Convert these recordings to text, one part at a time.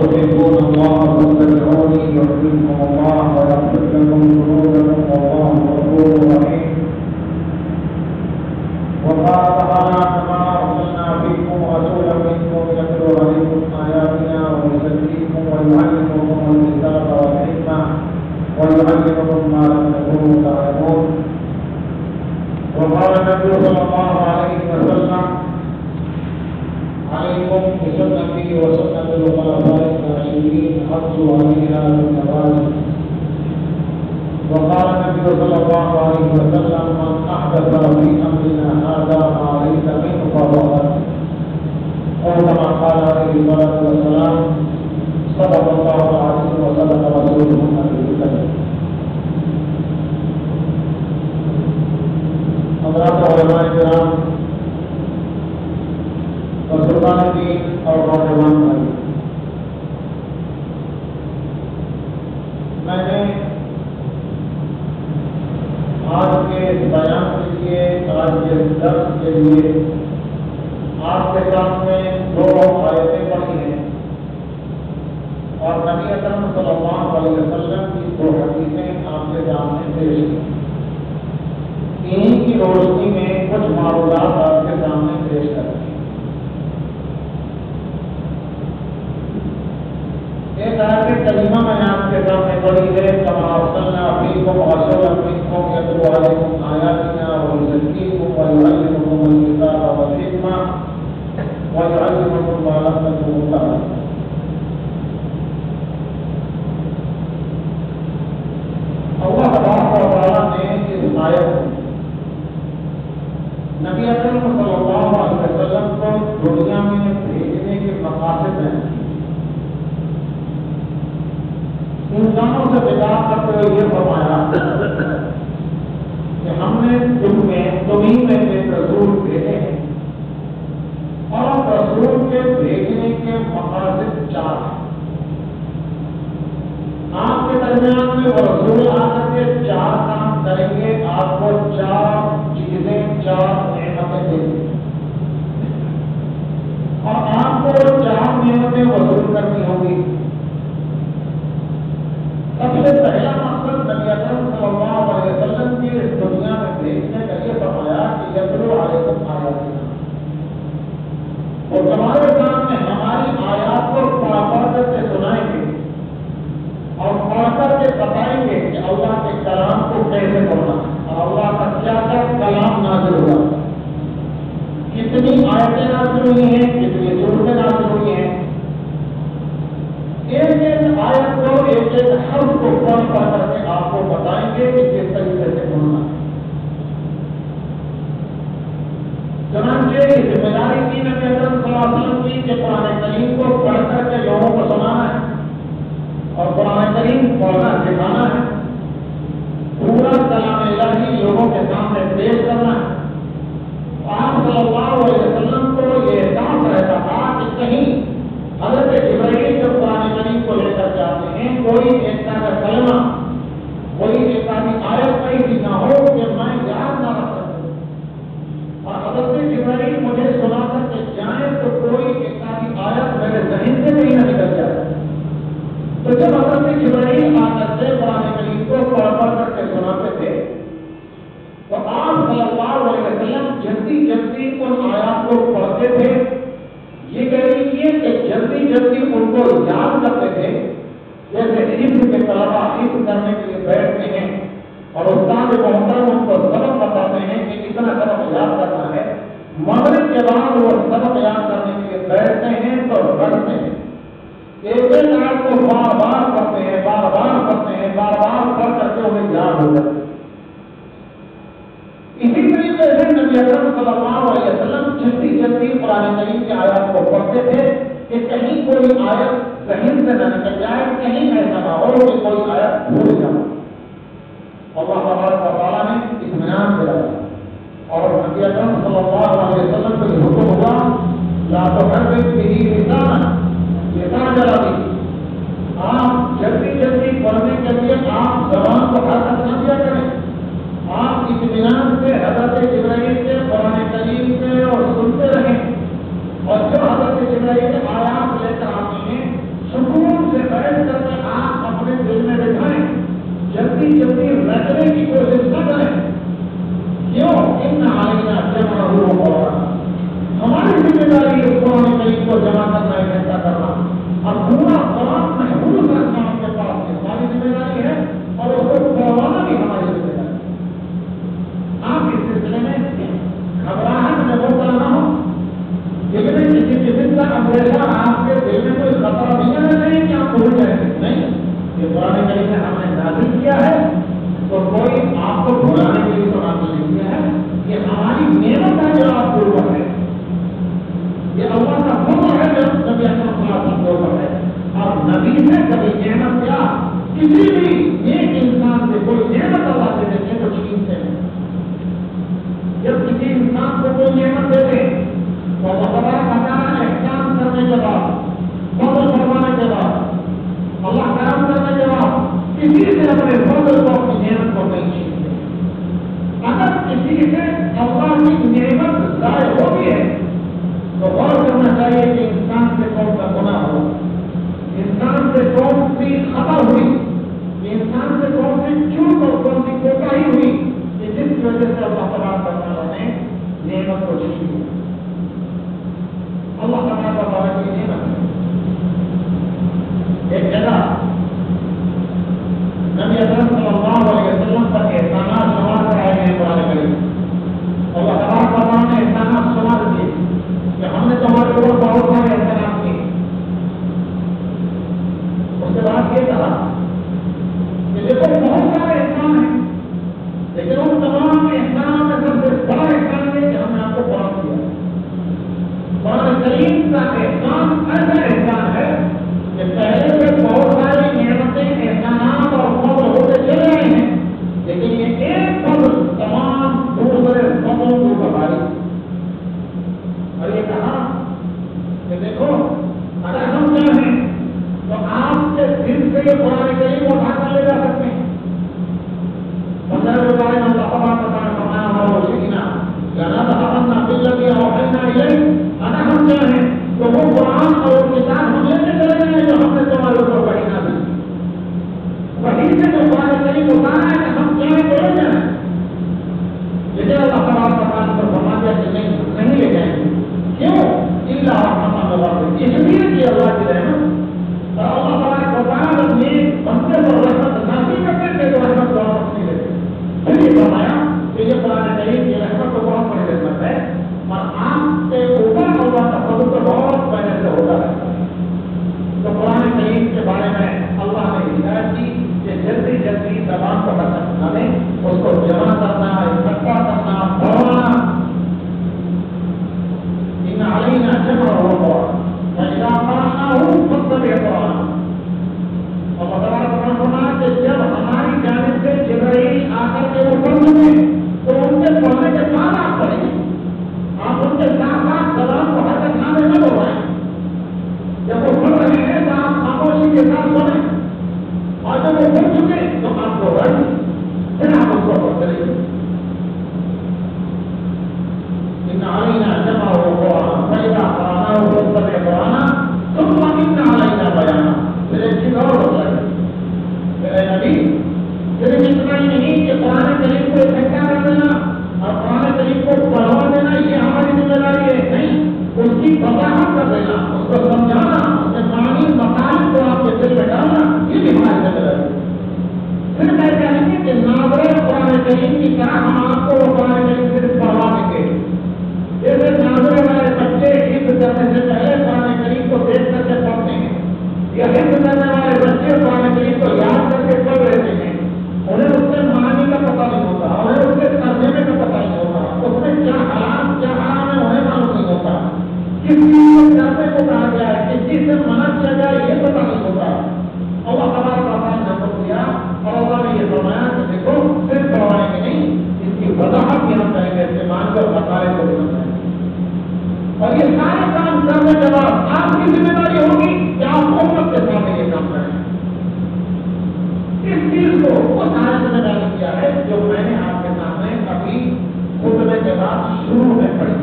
تحبون الله فاتبعوني يحببكم الله ويغفر لكم ذنوبكم والله غفور رحيم. وقال تعالى كما أرسلنا فيكم رسولا منكم يتلو عليكم آياتنا ويزكيكم ويعلمكم الكتاب والحكمة ويعلمكم ما لم تكونوا تعلمون. وقال النبي صلى الله عليه وسلم عليكم بسنتي وسنة الخلفاء الراشدين عضوا عليها بالنواجذ. وقال النبي صلى الله عليه وسلم من أحدث في أمرنا هذا ما ليس منه فهو رد. أو كما قال عليه الصلاة والسلام صدق الله العظيم وصدق رسوله النبي الكريم. حضرات علماء کرام، بزرگان دین اور نوجوان بھائی، میں نے آج کے بیان کے لیے، آج کے درس کے لیے آپ کے سامنے 2 آیتیں پڑھی ہیں اور نبی اکرم صلی اللہ علیہ وسلم کی 2 حدیثیں آپ کے سامنے پیش کی. انہی کی روشنی میں کچھ معلومات آپ کے سامنے پیش کریں. ایک آیت کریمہ میں نے آپ کے سامنے پڑھی ہے کما ارسلنا فیکم رسولا منکم یتلو علیکم آیاتنا ویزکیکم ویعلمکم الکتاب والحکمہ ویعلمکم ما لم تکونوا تعلمون. اللہ تبارک و تعالیٰ نے اس آیت کو نبی اکرم صلی اللہ علیہ وسلم کو دنیا میں بھیجنے کے مقاصد ہیں. انسانوں سے خطاب کرتے ہوئے یہ فرمایا کہ ہم نے تمہیں میں ایک رسول بھیجے ہیں اور رسول کے بھیجنے کے مقاصد 4 ہیں. آپ کے درمیان میں وہ رسول آ کر کے 4 کام کریں گے، آپ کو 4 چیزیں 4 نعمتیں دیں گے اور آپ کو 4 نعمتیں وصول کرنی ہوگی. سب سے پہلا مقصد نبی اکرم صلی اللہ علیہ وسلم کی اس دنیا میں بھیجنے کا یہ فرمایا کہ یتلو علیکم آیاتنا، وہ تمہارے سامنے ہماری آیات کو پڑھ کر کے سنائیں گے اور پڑھ کر کے بتائیں گے کہ اللہ کے کلام کو کیسے پڑھنا ہے اور اللہ کا کیا کیا کلام نازل ہوا، کتنی آیتیں نازل ہوئی ہیں، کتنی سورتیں نازل ہوئی ہیں. ایک ایک آیت کو، ایک ایک حرف کو پڑھ کر کے آپ کو بتائیں گے کہ کس طریقے سے پڑھنا ہے. چنانچہ ذمہ داری کی نبی اکرم صلی اللہ علیہ وسلم کی کہ قرآن کریم کو پڑھ کر کے لوگوں کو سنانا ہے اور قرآن کریم پڑھنا سکھانا ہے. پورا کلام الہی لوگوں کے سامنے پیش کرنا ہے. آپ صلی اللہ علیہ وسلم کو یہ احساس رہتا تھا کہ کہیں حضرت جبرائیل جب قرآن کریم کو لے کر جاتے ہیں کوئی ایک کا کلمہ، کوئی ایک آیت ایسی نہ ہو کہ میں یاد نہ رکھ سکوں اور حضرت جبرائیل مجھے سنا کر کے جائیں تو کوئی ایک آیت میرے ذہن سے نہیں نکل جائے. تو جب حضرت جبرائیل آ کر کے قرآن کریم کو پڑھ کر کے سناتے تھے تو آپ صلی اللہ علیہ وسلم جلدی جلدی ان آیات کو پڑھتے تھے. یہ کہہ لیجیے کہ جلدی جلدی ان کو یاد کرتے تھے. جیسے علم کے طلبا علم کرنے کے لیے بیٹھتے ہیں اور استاد محترم ان کو سبق بتاتے ہیں کہ اتنا سبق یاد کرنا ہے، مغرب کے بعد وہ سبق یاد کرنے کے لیے بیٹھتے ہیں تو رکھتے ہیں. ایک آیت کو بار بار پڑھتے ہیں، بار بار پڑھتے ہیں، بار بار پڑھ کر کے انہیں یاد ہو جاتا ہے. اسی طریقے سے نبی اکرم صلی اللہ علیہ وسلم جلدی جلدی قرآن کریم کی آیات کو پڑھتے تھے کہ کہیں کوئی آیت ذہن سے نہ نکل جائے، کہیں ایسا نہ ہو کہ کوئی آیت بھول جائے. اللہ تبارک و تعالیٰ نے اطمینان دلایا اور نبی اکرم صلی اللہ علیہ وسلم کو یہ حکم ہوا لا تحرک به لسانک لتعجل به. آپ جلدی جلدی پڑھنے کے لیے آپ زبان کو حرکت نہ دیا کریں. آپ اطمینان سے حضرت جبرائیل سے قرآن کریم سے اور سنتے رہیں اور جب حضرت جبرائیل آیات لے کر آتے ہیں سکون ایک جگہ نبی اکرم صلی اللہ علیہ وسلم پر احسانات شمار کرائے گئے قرآن کریم اللہ تبارک و تعالیٰ نے احسانات شمار کیے کہ ہم نے تمہارے اوپر بہت سارے احسانات کیے. اس کے بعد یہ کہا کہ دیکھو بہت سارے احسان ہیں لیکن ان تمام احسانات میں سب سے بڑا احسان ہے کہ ہم نے آپ کو قرآن دیا. قرآن کریم کا احسان ایسا احسان ہے کہ پہلے سے بہت ساری نعمتیں احسانات اور فضل ہوتے چلے رہے ہیں لیکن یہ ایک فضل تمام دوسرے فضلوں کو بتائی. اور یہ کہا کہ دیکھو اگر ہم چاہیں تو آپ کے دل سے یہ قرآن کریم کو اٹھا کر لے جا سکتے ہیں. مندر کے بارے میں اللہ تبارک و تعالیٰ فرمایا ہمارا سیکھنا جانا تھا اپنا دل لگی اوحینا الیک اگر ہم چاہیں تو وہ قرآن اور اس کے ساتھ ہم لیتے چلے جائیں جو ہم نے تمہارے اوپر پڑھی نہ دی. وہیں سے جو قرآن کریم اتارا ہے کہ ہم چاہیں تو لے جائیں لیکن اللہ تبارک و تعالیٰ پر فرما دیا کہ نہیں لے جائیں گے. کیوں؟ الا رحمۃ اللہ اس لیے کہ اللہ کی رحمت اور اللہ تبارک و تعالیٰ اپنے بندے پر رحمت نازل کرتے تھے تو رحمت واپس نہیں لیتے. پھر یہ فرمایا کہ یہ قرآن کریم کی رحمت تو بہت بڑی رحمت ہے اور آپ کے اوپر اللہ کا فضل تو بہت پہلے سے ہوتا ہے. تو قرآن کریم کے بارے میں اللہ نے ہدایت کی کہ جلدی جلدی زبان کو بچنا دیں اس کو جمع کرنا اکٹھا کرنا پڑھوانا. ان علینا جمعہ فإذا قرأناه فاتبع قرآنه. اللہ تعالیٰ نے فرمایا کہ جب ہماری جانب سے جبرائیل آ کر کے وہ پڑھ لیں تو ان کے پڑھنے کے بعد آپ پڑھیں گے. آپ ان کے ساتھ ساتھ زبان کو حرکت نہ دیں نہ بڑھائیں. جب وہ پڑھ رہے ہیں تو آپ خاموشی کے ساتھ سنیں اور جب وہ پڑھ چکے تو آپ کو رہیں پھر آپ اس کو پڑھتے رہیے. ان علینا جمعہ فإذا قرأناه فاتبع قرآنه ثم ان علینا بیانه. پھر ایک چیز اور ہوتا ہے میرے نبی صرف اتنا ہی نہیں کہ قرآن کریم کو اکٹھا کر دینا اور قرآن کریم کو پڑھوا دینا یہ ہماری ذمہ داری ہے. نہیں اس کی وضاحت کر دینا اس کو سمجھانا اس کے معنی مقاصد کو آپ کے دل میں ڈالنا یہ بھی ہماری ذمہ داری ہے. پھر میں چاہیں گے کہ ناظرین قرآن کریم کی طرح ہم آپ کو قرآن کریم صرف پڑھوا دیں گے. جیسے ناظرے والے بچے حفظ کرنے سے پہلے قرآن کریم کو دیکھ کر کے پڑھتے ہیں یا حفظ کرنے والے بچے قرآن کریم کو یاد کر کے پڑھ لیتے ہیں. انہیں اس کے معنی کا پتہ نہیں ہوتا انہیں اس کے ترجمے کا پتہ نہیں ہوتا اس میں کیا حالات کیا حرام ہے انہیں معلوم نہیں ہوتا. کس چیز کو جانے کو کہا گیا ہے کس چیز سے منع کیا گیا یہ پتہ نہیں ہوتا. اللہ تبارک و تعالیٰ نے حکم دیا اور اللہ نے یہ فرمایا کہ دیکھو صرف پڑھوائیں گے نہیں اس کی وضاحت بھی ہم کریں گے استعمال کو بتائے کو بھی بتائیں گے. اور یہ سارے کام کرنے کے بعد آپ کی ذمہ داری ہوگی کہ آپ امت کے سامنے یہ کام کریں. اس چیز کو وہ سارے ذمہ داری کیا ہے جو میں نے آپ کے سامنے ابھی خطبے کے بعد شروع میں پڑھی.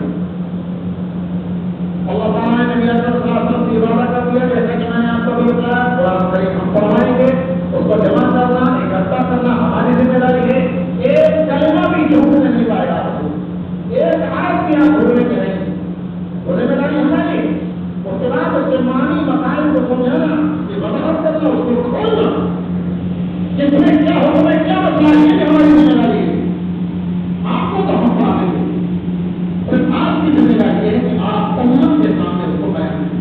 اللہ تعالیٰ نے نبی اکرم صلی اللہ علیہ وسلم کی وعدہ کر دیا جیسے کہ میں نے آپ کو بھی بتایا قرآن کریم ہم پڑھوائیں گے اس کو جمع کرنا اکٹھا کرنا ہماری ذمہ داری ہے. ایک کلمہ بھی جھوٹنے نہیں پائے گا ایک حرف بھی آپ بھولنے کے نہیں وہ ذمہ داری ہماری. اس کے بعد اس کے معنی مسائل کو سمجھانا کہ وضاحت کرنا اس کو کھولنا جس میں کیا حکم ہے کیا مسئلہ ہے کہ ہماری ذمہ داری ہے. آپ کو تو ہم پڑھا دیں گے پھر آپ کی ذمہ داری ہے کہ آپ امت کے سامنے اس کو بیان کریں.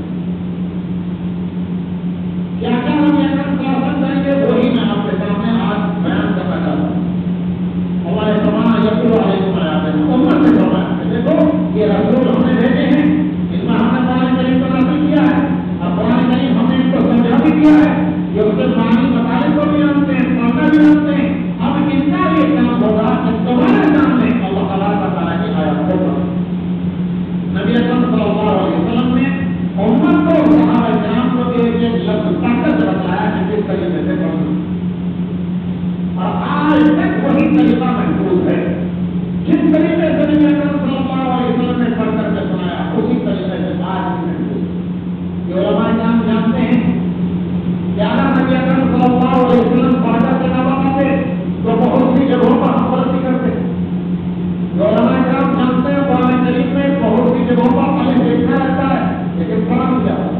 کیا کیا ہم یہ کریں گے وہی میں آپ کے سامنے آج بیان کرنا چاہتا ہوں. ہمارے سامان یقین علیکم آیات امت سے فرمایا دیکھو یہ رسول ہم نے بھیجے ہیں اس میں ہم نے قرآن کریم کو نازل کیا ہے اور قرآن کریم ہم نے ان کو سمجھا بھی کیا ہے یہ اس کے معنی مسائل کو بھی جانتے ہیں پڑھنا بھی جانتے ہیں. اب ان کا یہ کام ہوگا کہ تمہارے سامنے اللہ تعالیٰ کا تعالیٰ کی آیات ہوگا. نبی اکرم صلی اللہ علیہ وسلم نے امت کو صحابہ کرام کو ایک لفظ طاقت بتایا کہ کس طریقے سے پڑھنا اور آج تک وہی طریقہ محفوظ ہے. جس طریقے سے نبی اکرم صلی اللہ علیہ وسلم نے پڑھ کر کے سنایا اسی طریقے سے آج بھی محفوظ. یہ علماء کرام جانتے ہیں کہ اگر نبی اکرم صلی اللہ علیہ وسلم پڑھ کر کے نہ بتاتے تو بہت سی جگہوں پر ہم غلطی کرتے. جو علماء کرام جانتے ہیں قرآن کریم میں بہت سی جگہوں پر الف لکھا رہتا ہے لیکن پڑھا نہیں جاتا.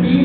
3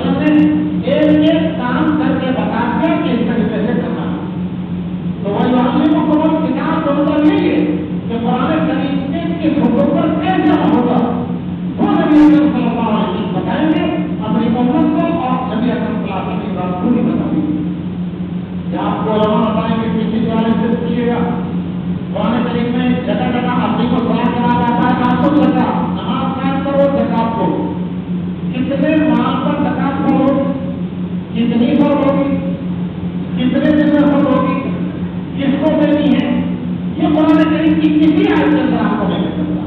وسلم نے ایک ایک کام کر کے بتا دیا کہ اس طریقے سے کرنا ہے. تو وہ عالم کو کتاب کا مطلب یہی ہے کہ قرآن کریم کے کس حکم پر کیسے ہوگا وہ نبی اکرم صلی اللہ علیہ وسلم بتائیں گے اپنی امت کو اور نبی اکرم صلی اللہ علیہ وسلم کی بات پوری بتائیں گے. یا آپ کو علماء بتائیں گے کسی والے سے پوچھیے گا قرآن کریم میں جگہ جگہ اپنی کو سلام کرا جاتا ہے آپ کو لگا نماز قائم کرو زکات کو کتنے مال پر زکات کرو کتنی فرض ہوگی کتنے دن میں فرض ہوگی کس کو دینی ہے یہ قرآن کریم کی کسی آیت کے اندر آپ کو نہیں سکتا.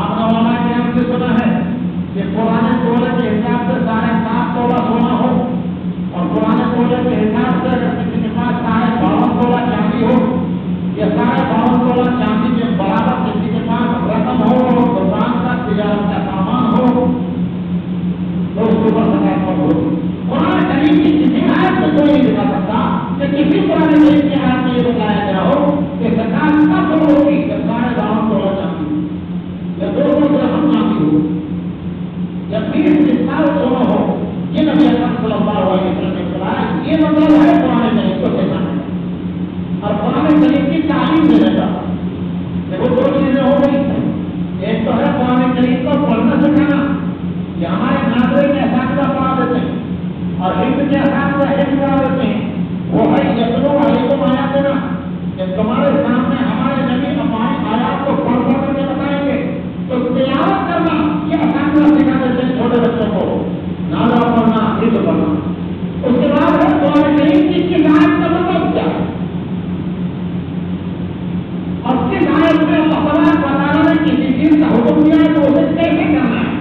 آپ نے علماء کرام سے سنا ہے کہ قرآن تولے کے حساب سے 7.5 تولہ سونا ہو اور قرآن تولے کے حساب سے اگر کسی کے پاس 52 تولہ چاندی ہو یا 52 تولہ چاندی کے برابر کسی کے پاس رقم ہو اور دکان کا تجارت کا سامان ہو تو اس کے اوپر زکات فرض ہوگی. قرآن کریم کی کسی آیت میں کوئی نہیں بتا سکتا کہ کسی قرآن کریم کی آیت میں یہ بتایا گیا ہو کہ زکات کب فرض ہوگی کہ 52 تولہ چاندی یا 200 درہم چاندی ہو یا 20 مثقال سونا ہو. یہ نبی اکرم صلی اللہ علیہ وسلم نے بتایا. یہ مطلب ہے قرآن کریم کو سمجھنا اور قرآن کریم کی تعلیم دینے کا. دیکھو 2 چیزیں ہو گئی. ایک تو ہے قرآن کریم کو پڑھنا سکھانا کہ ہمارے ناظرین اساتذہ پڑھا دیتے ہیں اور حفظ کے اساتذہ حفظ کرا دیتے ہیں. وہ ہے یتلو علیکم آیاتنا کہ تمہارے سامنے ہمارے نبی ہماری آیات کو پڑھ کر کے بتائیں گے. تو تلاوت کرنا یہ اساتذہ سکھا دیتے ہیں چھوٹے بچوں کو نازا پڑھنا حفظ کرنا. اس کے بعد ہے قرآن کریم کی کتاب کا مطلب کیا ہے اور کس آیت میں اللہ تعالیٰ نے کسی چیز کا حکم دیا ہے تو اسے کیسے کرنا ہے.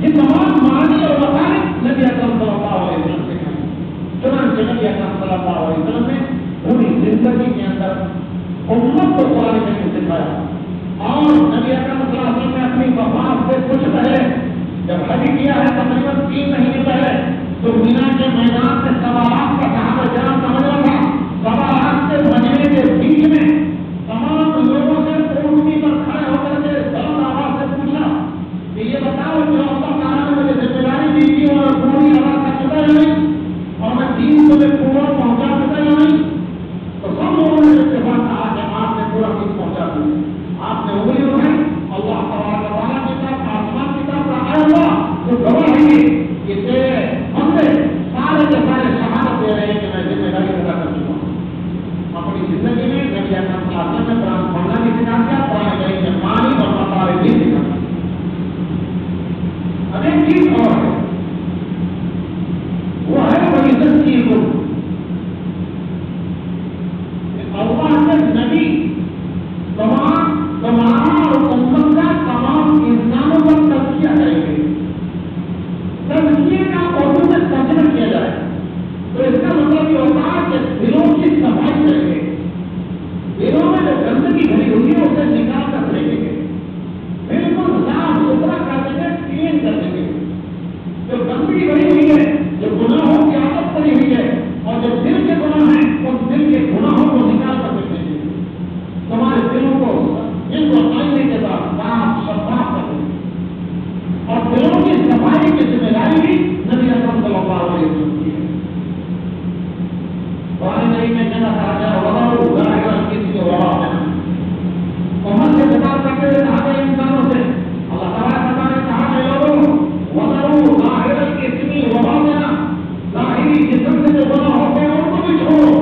یہ تمام معنی اور وسائل نبی اکرم صلی اللہ علیہ وسلم سے کہیں. چنانچہ نبی اکرم صلی اللہ علیہ وسلم نے پوری زندگی کے اندر امت کو قرآن کریم سکھایا. اور نبی اکرم صلی اللہ علیہ وسلم نے اپنی وفات سے کچھ پہلے جب حج کیا ہے تقریباً 3 مہینے پہلے تو مینا کے میدان سے سوالات کا صحابہ کرام سمجھا تھا. سوالات کے مجمع کے بیچ میں تمام لوگوں سے اونٹنی پر کھڑے ہو کر کے بلند آواز سے پوچھا کہ یہ بتاؤ کہ اللہ تعالیٰ نے مجھے ذمہ داری دی تھی اور پوری آواز کا چکا یا نہیں اور میں 3 تمہیں پورا پہنچا چکا یا نہیں. تو سب لوگوں نے اتفاق کہا کہ آپ نے پورا چیز پہنچا دی. آپ نے انگلی اٹھائی اللہ تعالیٰ کی طرف آسمان کی طرف آیا ہوا تو گواہ ہے کہ تیرے بندے سارے کے سارے شہادت دے رہے ہیں کہ میں ذمہ داری ادا کر چکا ہوں. اپنی زندگی میں نبی اکرم صلی اللہ علیہ وسلم نے قرآن پڑھنا بھی سکھا دیا قرآن کریم میں معنی اور مطالب بھی سکھا دیا. اب ایک چیز اور ہے وہ ہے بڑی تنقید کو اللہ کے نبی تمام اور امت کا تمام انسانوں پر تزکیہ کریں گے. تزکیے کا اردو میں ترجمہ کیا جائے تو اس کا مطلب یہ ہوتا ہے کہ دلوں کی صفائی کریں گے. دلوں میں جو گندگی بھری ہوئی ہے اسے نکال کر پھینکیں گے. بالکل صاف ستھرا کر دیں گے کلین کر دیں گے. جو گندگی بھری ہوئی ہے جو گناہوں کی عادت پڑی ہوئی ہے اور جو دل کے گناہ ہیں اس دل کے گناہوں کو نکال کر پھینکیں گے. تمہارے دلوں کو ان کو آئینے کے بعد صاف شفاف کر دیں گے. اور دلوں کی صفائی کی ذمہ داری بھی نبی اکرم صلی اللہ علیہ وسلم کی ہے. قرآن کریم میں کہنا کہا گیا وَلَوْ ظَاهِرَ الْإِثْمِ وَبَاطِنَهُ. امت سے خطاب کرتے ہوئے کہا گیا انسانوں سے اللہ تعالیٰ نے کہا کہ لوگوں وَلَوْ ظَاهِرَ الْإِثْمِ وَبَاطِنَهُ. ظاہری جسم سے جو گناہ ہوتے ہیں ان کو بھی چھوڑو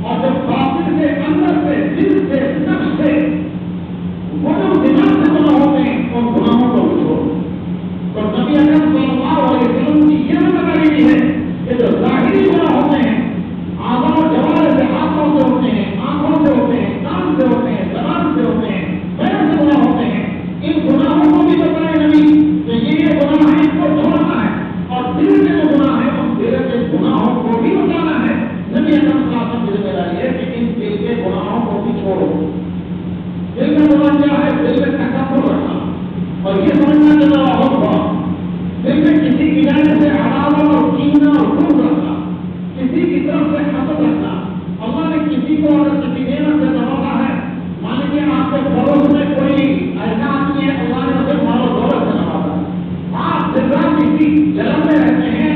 اور جو باطن سے اندر سے دل سے نفس سے وہ جو دماغ سے گناہ ہوتے ہیں ان گناہوں کو بھی چھوڑو. تو نبی اکرم صلی اللہ علیہ وسلم کی یہ بتائی ہے کہ جو ظاہری گناہ ہوتے ہیں آزاد جوار سے ہاتھوں سے ہوتے ہیں آنکھوں سے ہوتے ہیں کان سے ہوتے ہیں زبان سے ہوتے ہیں پیر سے گناہ ہوتے ہیں ان گناہوں کو بھی بتائے نبی کہ یہ گناہ ہے ان کو چھوڑنا ہے. اور دل کے جو گناہ ہے ان دل کے گناہوں کو بھی بتانا ہے. نبی اکرم صلی اللہ علیہ وسلم کی ذمہ داری ہے کہ ان دل کے گناہوں کو بھی چھوڑو. دل میں گناہ کیا ہے؟ دل میں تکبر رکھنا اور یہ سمجھنا کہ میں بہت بڑا. دل میں کسی کی جانب سے عداوت اور کینہ اور بغض رکھنا کسی کی طرف سے حسد رکھنا. اللہ نے کسی کو اگر کسی نعمت سے نوازا ہے مان لیجیے آپ کے پڑوس میں کوئی ایسا آدمی ہے اللہ نے اسے مال و دولت سے نوازا ہے آپ دن رات کسی جلن میں رہتے ہیں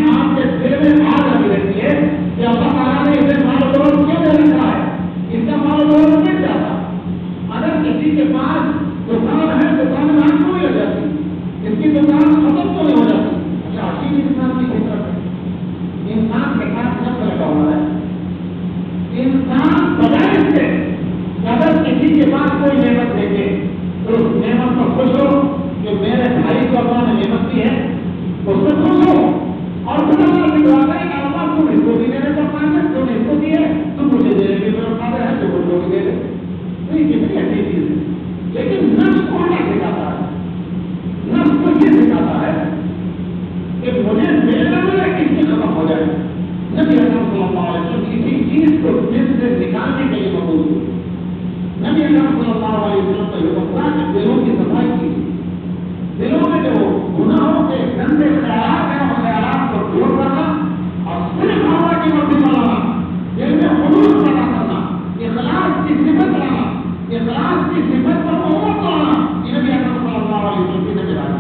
ختم تو نہیں ہو جاتی. اچھا عجیب انسان کی فطرت ہے. انسان کے ساتھ نفس لگا ہوا ہے. انسان بجائے اس سے اگر کسی کے پاس کوئی نعمت دیکھے تو اس نعمت پر خوش ہو کہ میرے بھائی کو اللہ نے نعمت دی ہے اس سے خوش ہو اور خدا اللہ دعا کرے کہ اللہ تم اس کو بھی میرے پر قادر تم نے اس کو دی ہے تم مجھے دینے کے میرے قادر ہے تو وہ لوگ دے دے. تو یہ کتنی اچھی چیز ہے. لیکن نفس کو کیا سکھاتا ہے؟ نفس کو یہ سکھاتا ہے کہ مجھے میرا میرا کس سے ختم ہو جائے. نبی اکرم صلی اللہ علیہ وسلم کسی چیز کو دل سے نکالنے کے لیے مقبول ہوئی. نبی اکرم صلی اللہ علیہ وسلم کا یہ مسئلہ کہ دلوں کی صفائی کی. دلوں میں جو گناہوں کے گندے خیالات ہیں اور خیالات کو دور کرنا اور صرف اللہ کی مرضی بنانا, دل میں حضور پیدا کرنا, اخلاص کی صفت بنانا, اخلاص کی صفت پر عمر کرنا, یہ نبی اکرم صلی اللہ علیہ وسلم کی نظر آئی.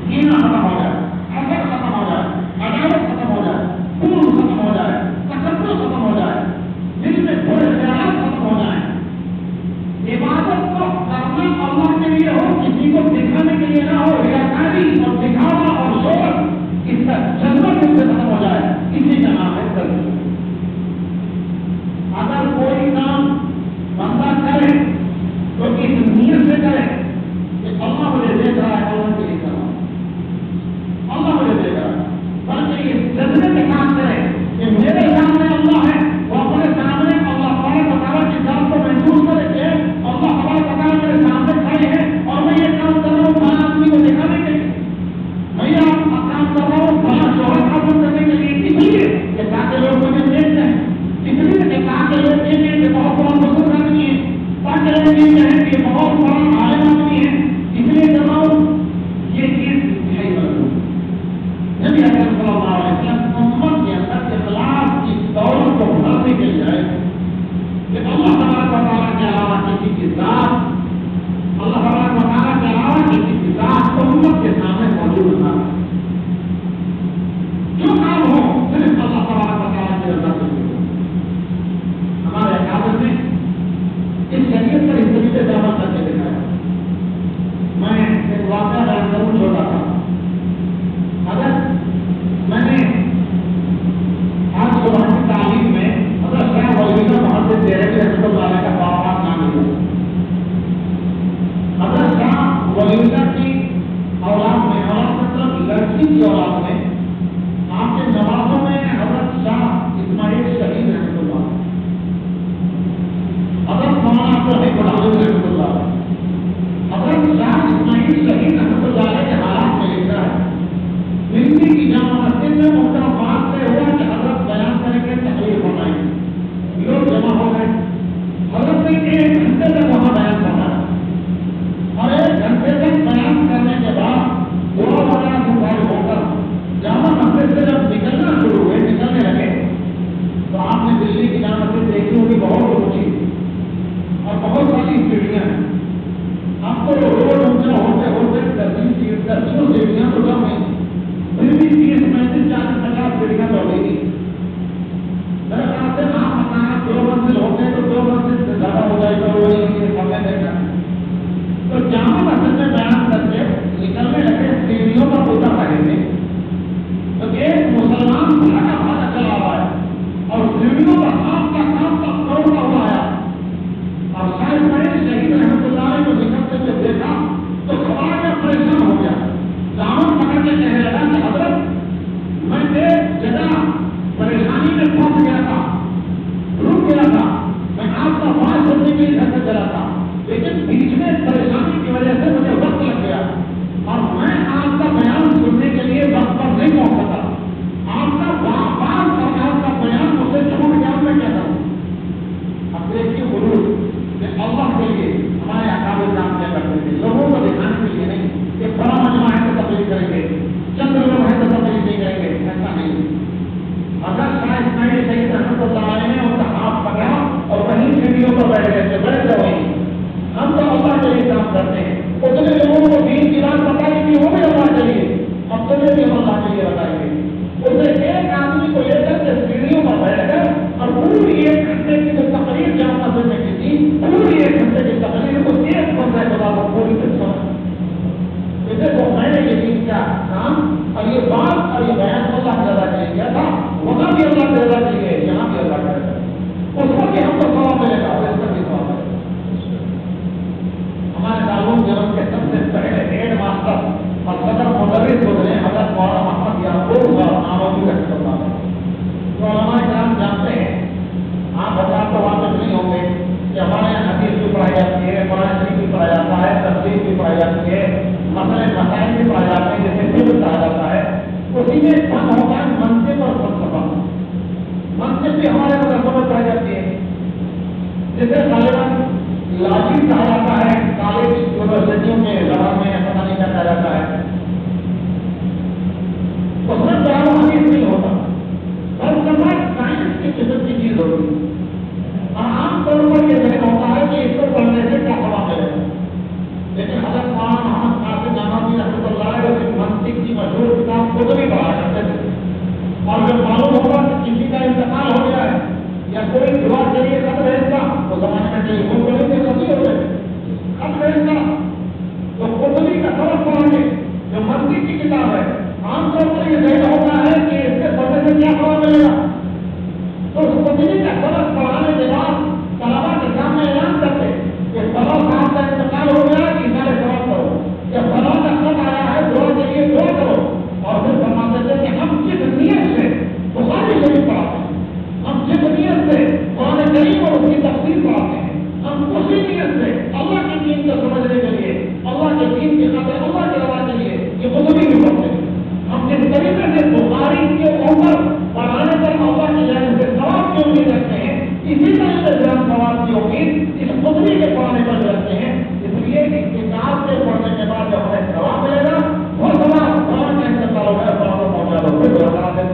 کینہ ختم ہو جائے, حسد ختم ہو جائے, عداوت ختم ہو جائے, خون ختم ہو جائے, تکبر ختم ہو جائے, دل میں برے خیالات ختم ہو جائیں. عبادت کو کرنا اللہ کے لیے ہو, کسی کو دکھانے کے لیے نہ ہو, ریاکاری اور دکھاوا اور شہرت اس کا جذبہ دل سے ختم ہو جائے, کسی کا نام ہے ترقی. اگر کوئی کام بندہ کرے تو اس نیت سے کرے کہ اللہ مجھے دیکھ رہا ہے, اللہ کے لیے کر رہا ہوں, اللہ مجھے دیکھ رہا ہے, بلکہ اس جذبے کے کام کرے کہ میرے سامنے اللہ ہے, وہ اپنے سامنے اللہ تعالیٰ کی ذات کو محسوس کرے کہ اللہ تعالیٰ میرے سامنے کھڑے ہیں اور میں یہ کام کر رہا ہوں فلاں آدمی کو دکھانے کے لیے, میں یہ کام کر رہا ہوں فلاں شہرت حاصل کرنے کے لیے, اس لیے کہ تاکہ لوگ مجھے دیکھتے ہیں, اس لیے کہ تاکہ لوگ دیکھیں کہ بہت بڑا مسلم آدمی ہے, تاکہ لوگ یہ کہیں کہ بہت بڑا عالم آدمی ہے, اس لیے کر رہا ہوں. یہ چیز انتہائی غلط ہے. نبی اکرم صلی اللہ علیہ وسلم امت کے اندر اخلاص کی دولت کو بڑھانے کے لیے کہ اللہ تبارک و تعالیٰ کے علاوہ کسی کی ذات, اللہ تبارک و تعالیٰ کے علاوہ کسی کی ذات امت کے سامنے موجود نہ ہے. جو کام ہو صرف اللہ تبارک و تعالیٰ کی رضا سے ہو. ہمارے اکابر نے اس شریعت پر اس طریقے سے عمل کر کے دکھایا. میں ایک واقعہ بیان کروں, چھوٹا تھا. اگر میں نے آج صبح کی تعلیم میں حضرت شاہ ولی اللہ محمد دہلوی رحمۃ اللہ علیہ کا باوقار نام لیا. حضرت شاہ ولی اللہ کی اولاد میں, اولاد مطلب لڑکی کی اولاد میں, آپ کے نوازوں میں حضرت شاہ اسماعیل شہید رحمۃ اللہ, حضرت مولانا عبدالحق العالم رحمۃ اللہ, حضرت شاہ اسماعیل شہید رحمۃ اللہ علیہ کے حالات میں لکھا ہے. دلی کی جامع مسجد میں محترم بات سے ہوا کہ حضرت بیان کریں گے, تقریر فرمائیں گے, لوگ جمع ہو گئے. حضرت نے 1 گھنٹے تک وہاں بیان کرنا ہے اور 1 گھنٹے تک بیان کرنے کے بعد دعا وغیرہ سے فارغ ہو کر کا کام اور یہ بات اور یہ بیان اللہ کی رضا کے لیے کیا تھا، وہاں بھی اللہ کی رضا کے لیے، یہاں بھی اللہ کی رضا، اس پر بھی ہم کو ثواب ملے گا اور اس پر بھی ثواب ملے گا۔ ہمارے تعلق جنم کے سب سے پہلے ہیڈ ماسٹر اور صدر مدرس گزرے حضرت مولانا محمد یعقوب صاحب نانوتوی رحمۃ اللہ علیہ، جو علماء کرام جانتے ہیں، آپ حضرات تو واقف نہیں ہوں گے کہ ہمارے یہاں حدیث بھی پڑھائی جاتی ہے، قرآن شریف بھی پڑھایا جاتا ہے، تفسیر بھی پڑھائی جاتی ہے، مسائل بھی پڑھائے جاتے ہیں، جیسے فقہ کہا جاتا ہے، اسی میں فن ہوتا ہے منصب اور فلسفہ۔ منصب بھی ہمارے مدرسوں میں پڑھائی جاتی ہے، جسے غالباً لاجی کہا جاتا ہے، کالج یونیورسٹیوں میں زبان میں پتہ نہیں کیا کہا جاتا ہے، اس میں قرآن حدیث نہیں ہوتا، فلسفہ سائنس کی قسم کی چیز ہوتی ہے، اور عام طور پر یہ ذہن ہوتا ہے کہ اس کو پڑھنے سے کیا ثواب ملے گا، لیکن حضرت مولانا محمد قاسم نانوتوی رحمۃ اللہ علیہ منطق کی مشہور کتاب خود بھی پڑھا کرتے تھے، اور جب معلوم ہوگا کہ کسی کا انتقال ہو گیا ہے یا کوئی دعا کے لیے خط بھیجتا، تو زمانے میں ٹیلیفون کریں گے کبھی ہو گئے خط بھیجتا، تو قطبی کا سبق پڑھیں گے جو منطق کی کتاب ہے، عام طور پر یہ ذہن ہوتا ہے کہ اس سے پڑھنے سے کیا ثواب ملے گا، تو اس قطبی کا سبق پڑھانے کے بعد طلبا کے سامنے اعلان کرتے کہ فلاں صاحب کا انتقال ہو گیا، اشارے ثواب کرو، یا فلاں کا خط آیا ہے دعا کے لیے دعا کرو، اور پھر فرماتے تھے کہ ہم جس نیت سے بخاری شریف پڑھاتے ہیں، ہم جس نیت سے قرآن کریم اور اس کی تفسیر پڑھاتے ہیں، ہم اسی نیت سے اللہ کے دین کو سمجھنے کے لیے، اللہ کے دین کی خاطر، اللہ کے روا کے لیے یہ قطبی بھی پڑھتے ہیں، ہم جس طریقے سے بخاری کے اوپر پڑھانے پر اللہ کی جانب سے ثواب کی امید رکھتے ہیں، اسی طریقے سے ہم ثواب کی امید اس قطبی کے پڑھانے پر رکھتے ہیں، اس لیے اس کتاب سے پڑھنے کے بعد جو ہمیں ثواب ملے گا وہ ثواب قرآن کے انتقال ہو گیا قرآن کو پہنچا دو پھر برقرار ہے۔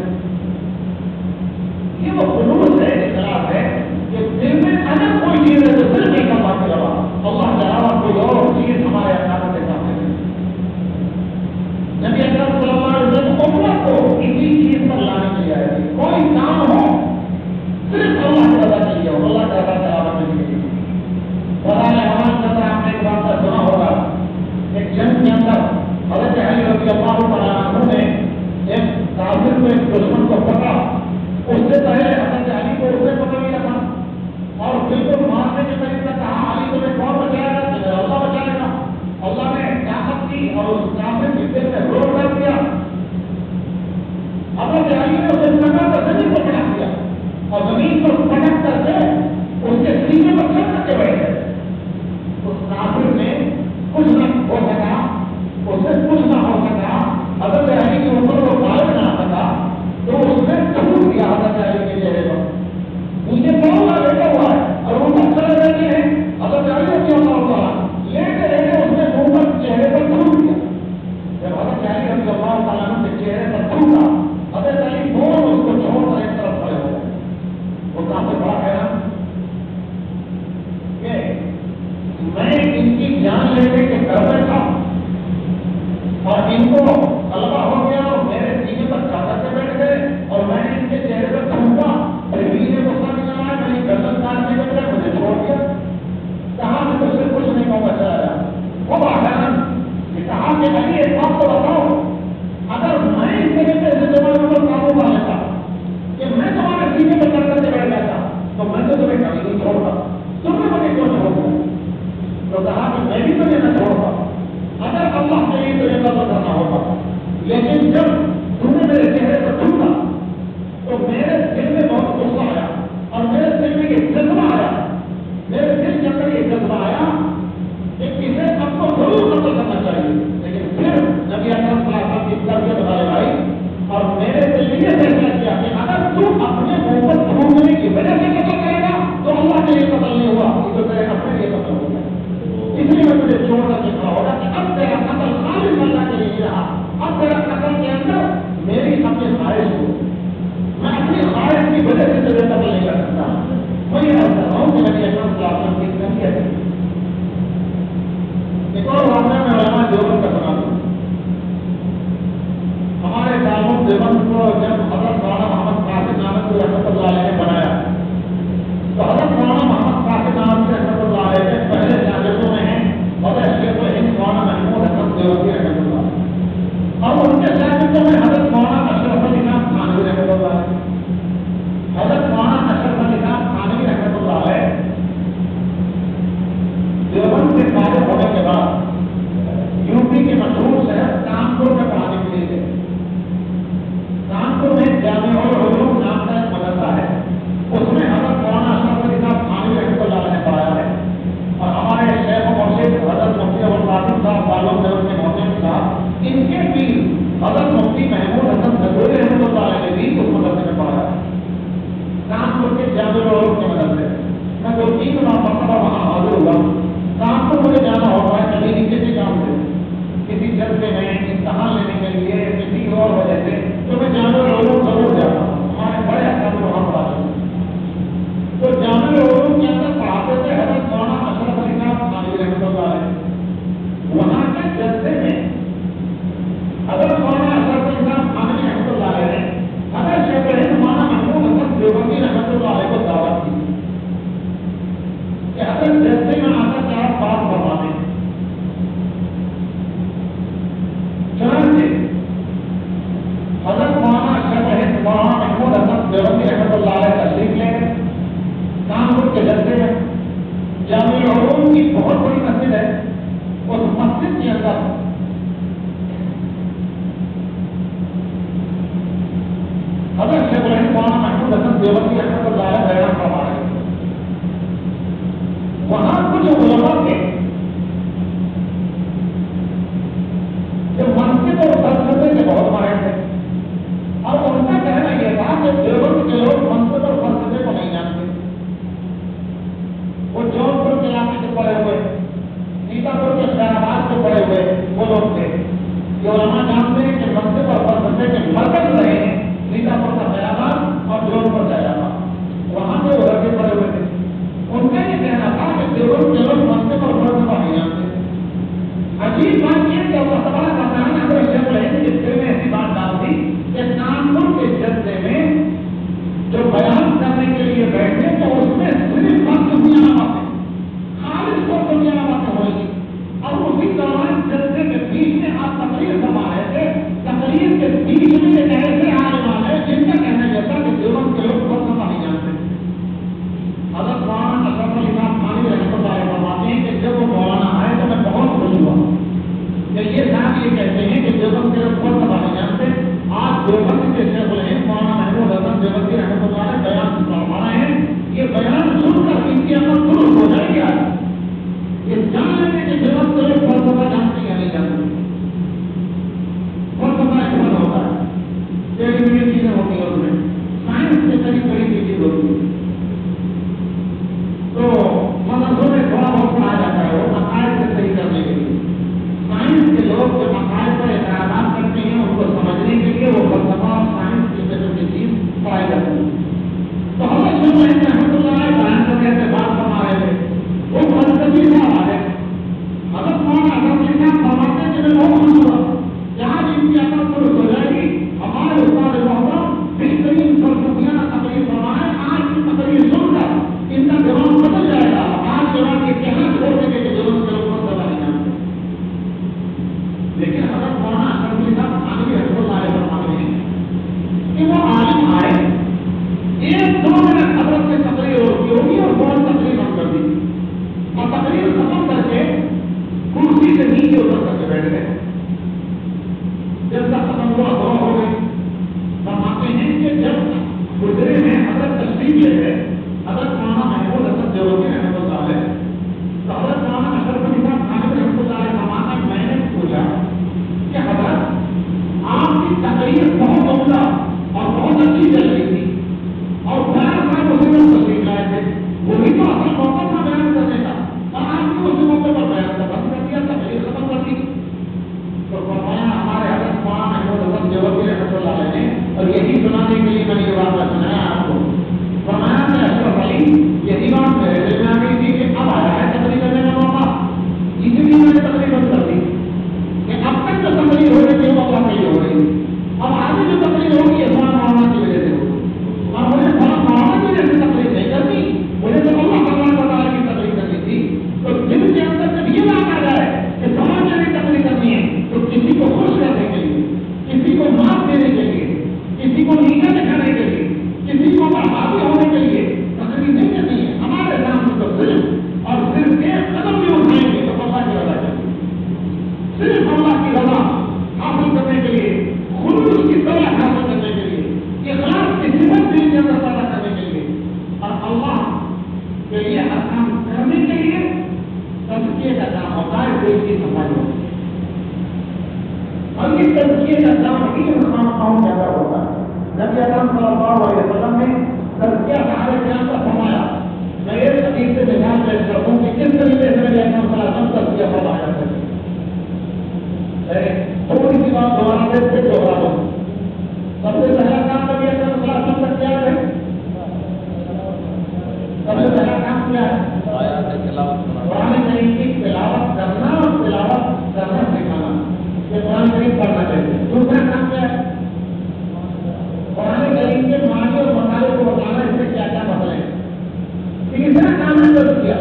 یہ وہ خلوص ہے، اخلاص ہے کہ دل میں اگر کوئی چیز ہے تو صرف ایک اللہ کے علاوہ، اللہ کے علاوہ کوئی اور چیز ہمارے اندر کے سامنے نہیں۔ نبی اکرم صلی اللہ علیہ وسلم امت کو اسی چیز پر لانے کے لیے آئے تھے، کوئی کام ہو صرف اللہ کی رضا کے لیے ہو، اللہ کے رضا کے علاوہ نہیں ہے۔ برائے حوال کے اندر آپ نے ایک بات کا سنا ہوگا، ایک جنگ کے اندر حضرت علی رضی اللہ تعالیٰ عنہ نے ایک کافر کو، ایک دشمن کو پکڑا، اس سے پہلے حضرت علی کو اسے پکڑ لیا تھا اور بالکل مارنے کے طریقے سے کہا علی تمہیں کون بچائے گا؟ اللہ بچائے گا۔ اللہ نے طاقت دی اور اس کافر کے دل میں روک کر دیا، حضرت علی نے اسے پکڑ کر زمین پر پٹک دیا اور زمین پر پٹک کر کے اس کے سینے پر چڑھ کر کے بیٹھ گئے۔ اس کافر نے کچھ نہ ہو سکا، اسے کچھ نہ ہو سکا، حضرت علی کے اوپر وہ غالب نہ آ سکا، تو اس نے ضرور دیا حضرت علی کے چہرے پر، نیچے پاؤں کا بیٹھا ہوا ہے اور اوپر چلے رہتے ہیں، حضرت علی رضی اللہ تعالیٰ لیٹے رہتے اس نے اوپر چہرے پر ضرور دیا۔ جب حضرت علی رضی اللہ تعالیٰ کے چہرے پر تھوکا، حضرت علی فوراً اس کو چھوڑ کر ایک طرف کھڑے ہو گئے۔ وہ کہاں سے بڑا کہنا کہ میں ان کی جان لینے کے گھر میں تھا اور ان کو غلبہ ہو گیا اور میرے سینے پر چادر سے بیٹھ گئے اور میں نے ان کے چہرے پر تھوکا، میرے بیوی نے غصہ نہیں آیا، میں نے گردن کاٹنے کے بجائے مجھے چھوڑ دیا، کہاں سے تو صرف کچھ نہیں ہوگا چلا جاتا۔ وہ بہانا کہ کہا کہ علی ایک بات تو بتاؤ، اگر میں اس طریقے سے زمانے پر قابو پا لیتا کہ میں تمہارے سینے پر چادر سے بیٹھ جاتا تو میں تو تمہیں کبھی نہیں چھوڑتا، تم نے مجھے کیوں چھوڑ دیا؟ تو کہا کہ میں بھی تمہیں نہ چھوڑتا اگر اللہ کے لیے تمہیں قدر کرنا ہوتا، لیکن جب تم نے میرے چہرے پر تھوکا تو میرے دل میں بہت غصہ آیا اور میرے دل میں یہ جذبہ آیا، میرے دل کے اندر یہ جذبہ آیا کہ اسے اب کو ضرور قتل کرنا چاہیے، لیکن پھر نبی اکرم صلی اللہ علیہ وسلم کی تربیت غالب آئی اور میرے دل نے یہ فیصلہ کیا کہ اگر تو اپنے منہ پر تھوکنے کی وجہ سے قتل کرے گا تو اللہ کے لیے قتل نہیں ہوا، یہ تو تیرے اپنے لیے قتل ہو گیا، اس لیے میں تجھے چھوڑ کر دیکھا ہوگا کہ اب تیرا قتل خالص اللہ کے لیے رہا، اب تیرا قتل کے اندر میری اپنی خواہش ہو، میں اپنی خواہش کی وجہ سے تجھے قتل نہیں کر سکتا۔ میں یہ بات کر رہا ہوں کہ نبی اکرم صلی اللہ علیہ وسلم کی نصیحت ہے۔ ایک اور واقعہ میں علامہ دیوبند کا سنا دوں۔ ہمارے تعلق دیوبند کو جب حضرت مولانا محمد قاسم نانوتوی رحمۃ اللہ علیہ نے بنایا تو حضرت مولانا محمد قاسم نانوتوی رحمۃ اللہ علیہ کے پہلے شاگردوں میں ہیں حضرت شیخ الہند مولانا محمود حسن دیوبندی رحمۃ اللہ، اور جلسے میں حضرت مولانا اشرف علی خان تھانوی رحمۃ اللہ علیہ، حضرت مولانا اشرف علی خان تھانوی رحمۃ اللہ علیہ دیوبند سے فارغ ہونے کے بعد یو پی کے مشہور شہر کانپور میں پڑھانے کے لیے گئے۔ کانپور میں جامعہ العلوم نام کا ایک مدرسہ ہے، اس میں حضرت مولانا اشرف علی خان تھانوی رحمۃ اللہ علیہ نے پڑھایا ہے، اور ہمارے شیخ و مرشد حضرت مفتی ابوالقاسم صاحب تعلق دیوبند کے محترم صاحب، ان کے بھی حضرت مفتی محمود حسن گنگوئی رحمۃ اللہ علیہ نے بھی اس مدرسے میں پڑھایا ہے، کانپور کے جامعہ العلوم کے مدرسے۔ میں 2-3 مرتبہ وہاں حاضر ہوا۔ کانپور مجھے جانا ہوتا ہے کبھی کسی کام سے، کسی جلسے میں امتحان لینے کے لیے، کسی اور وجہ سے، تو میں جامعہ العلوم ضرور جاتا ہوں۔ ہمارے بڑے احکام وہاں پڑھاتے ہیں، تو جامعہ العلوم کے اندر پڑھاتے تھے حضرت مولانا اشرف علی خان تھانوی رحمۃ اللہ علیہ۔ وہاں کے جلسے میں حضرت مولانا اشرف علی خان تھانوی رحمۃ اللہ علیہ نے حضرت شیخ الہند مولانا محمود حسن دیوبندی رحمۃ اللہ علیہ کو دعوت کی کہ حضرت جلسے میں آ کر آپ بات فرما دیں۔ چنانچہ حضرت مولانا اشرف الہند مولانا محمود حسن دیوبندی رحمۃ اللہ علیہ تشریف لے گئے کانپور کے جلسے میں۔ جامعہ العلوم کی بہت بڑی مسجد ہے، اس مسجد کے اندر حضرت شیخ الہند مولانا محمود حسن دیوبندی رحمۃ اللہ علیہ بیان فرما رہے ہیں۔ وہاں کچھ علماء تھے جو مسجد اور فلسفے کے بہت ماہر تھے، اور ان کا کہنا یہ تھا کہ دیوبند کے لوگ مسجد اور فلسفے کو نہیں جانتے۔ وہ جونپور کے علاقے سے پڑے ہوئے، سیتاپور کے خیر آباد سے پڑے ہوئے وہ لوگ تھے۔ یہ علماء جانتے ہیں کہ مسجد اور فلسفے کے مرکز رہے ہیں سیتاپور کا خیر آباد اور جونپور کا خیر آباد، وہاں سے وہ رکھے پڑے ہوئے تھے۔ ان کا یہ کہنا تھا کہ دیوبند کے لوگ مسجد اور فلسفہ نہیں جانتے۔ عجیب بات یہ کہ اللہ تعالیٰ کا بیان حضرت شیخ الہند کے دل میں ایسی بات ڈال دی کہ کانپور کے جلسے میں جو بیان کرنے کے لیے بیٹھے تو اس میں صرف دنیا باتیں، خالص کو دنیا باتیں ہوئے گی، اور اسی دوران جلسے کے بیچ میں آپ تقریر فرما رہے تھے اسلام کی مقام پیدا ہوتا ہے. نبی اکرم صلی اللہ علیہ وسلم نے تزکیہ صحابہ کرام کا فرمایا. میں ایک حدیث سے مثال پیش کرتا ہوں کہ کس طریقے سے نبی اکرم صلی اللہ علیہ وسلم تزکیہ فرمایا کرتے تھے. تھوڑی سی بات دوبارہ سے پھر دوہرا دوں. سب سے پہلا کام نبی اکرم صلی اللہ علیہ وسلم کا کیا ہے؟ سب سے پہلا کام کیا ہے؟ قرآن کریم کی تلاوت کرنا اور تلاوت کرنا سکھانا. یہ قرآن کریم پڑھنا چاہیے. دوسرا کام کیا ہے؟ قرآن کریم کے معنی اور مسائل کو بتانا، اس سے کیا کیا مسئلے ہیں. تیسرا کام ہے تزکیہ.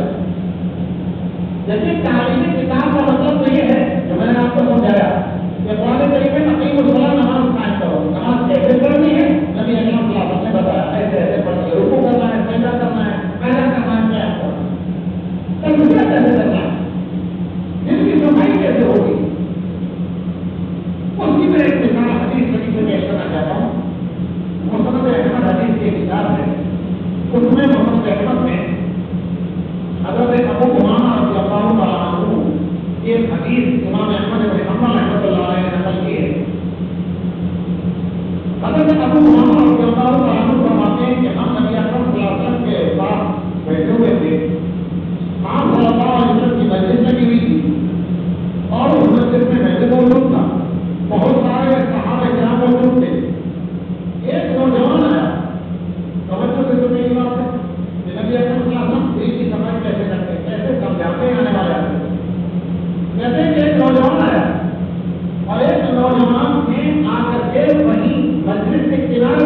جیسے تعلیمی کتاب کا مطلب تو یہ ہے جو میں نے آپ کو سمجھایا کہ قرآن کریم میں اقیم الصلاۃ نماز قائم کرو. نماز کیسے پڑھنی ہے نبی اکرم صلی اللہ علیہ وسلم نے بتایا. ایسے ایسے پڑھنی ہے، رکوع کرنا ہے، سجدہ کرنا ہے، قیام کرنا ہے، قیام کرنا ہے. تزکیہ کیسے کرنا ہے، جن کی صفائی کیسے ہوگی، اس کی میں ایک مثال حدیث شریف میں پیش کرنا چاہتا ہوں. مسند احمد حدیث کی کتاب ہے. اس میں مسند احمد میں حضرت ابو امامہ رضی اللہ تعالیٰ عنہ ایک حدیث امام احمد بن حنبل رحمۃ اللہ علیہ نے نقل کی ہے. حضرت ابو امامہ رضی اللہ تعالیٰ عنہ فرماتے ہیں کہ ہم نبی اکرم صلی اللہ علیہ وسلم کے پاس بیٹھے ہوئے تھے. آپ صلی اللہ علیہ وسلم کی مسجد لگی ہوئی تھی اور اس مسجد میں مسجد موجود تھا. بہت سارے صحابہ کرام موجود تھے. ایک نوجوان آیا. توجہ سے سننے کی بات ہے کہ نبی اکرم صلی اللہ علیہ وسلم دل کی صفائی کیسے کرتے، کیسے سمجھاتے ہیں آنے والے آدمی. جیسے کہ ایک نوجوان آیا اور ایک نوجوان نے آ کر کے وہیں مسجد کے کنارے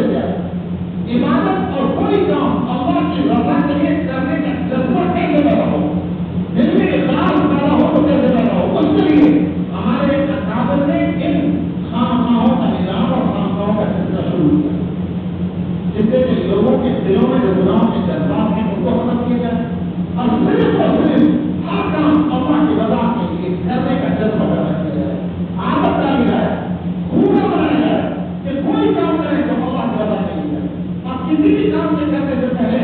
مل جائے. عبادت اور کوئی کام اللہ کی رضا کے لیے کرنے کا جذبہ کیسے پیدا ہو, دل میں اخلاص پیدا ہو تو کیسے پیدا ہو. اس کے لیے ہمارے اکابر نے ان خانقاہوں کا نظام اور خانقاہوں کا سلسلہ شروع کیا, جس سے کہ لوگوں کے دلوں میں جو گناہوں کے جذبات ہیں ان کو ختم کیا جائے اور صرف ہر کام اللہ کی رضا کے لیے کرنے کا جذبہ پیدا کیا جائے. عادت ڈالی جائے, خوبا بنایا جائے کہ کوئی کام کرے تو اللہ کی رضا کے لیے. آپ کسی بھی کام سے کرنے سے پہلے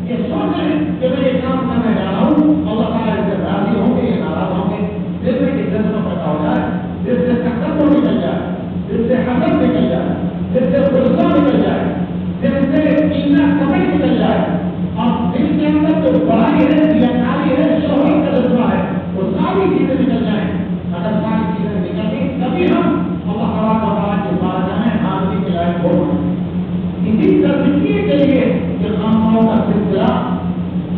یہ سوچیں کہ میں یہ کام کرنے جا رہا ہوں, اللہ تعالیٰ اس سے راضی ہوں گے یا ناراض ہوں گے. دل میں ایک جذبہ پیدا ہو جائے, دل سے تکبر نکل جائے, دل سے حسد نکل جائے, دل سے غصہ نکل جائے, دل سے کینہ کبھی نکل جائے, اور دل کے اندر جو بڑائی ہے, ریاکاری ہے, شہرت کا جذبہ ہے, وہ ساری چیزیں نکل جائیں. اگر ساری چیزیں نکل گئی تبھی ہم اللہ تعالیٰ کے بارگاہ میں حاضری کے لائق ہو جائیں. اسی تربیت کے لیے یہ خانقاہوں کا سلسلہ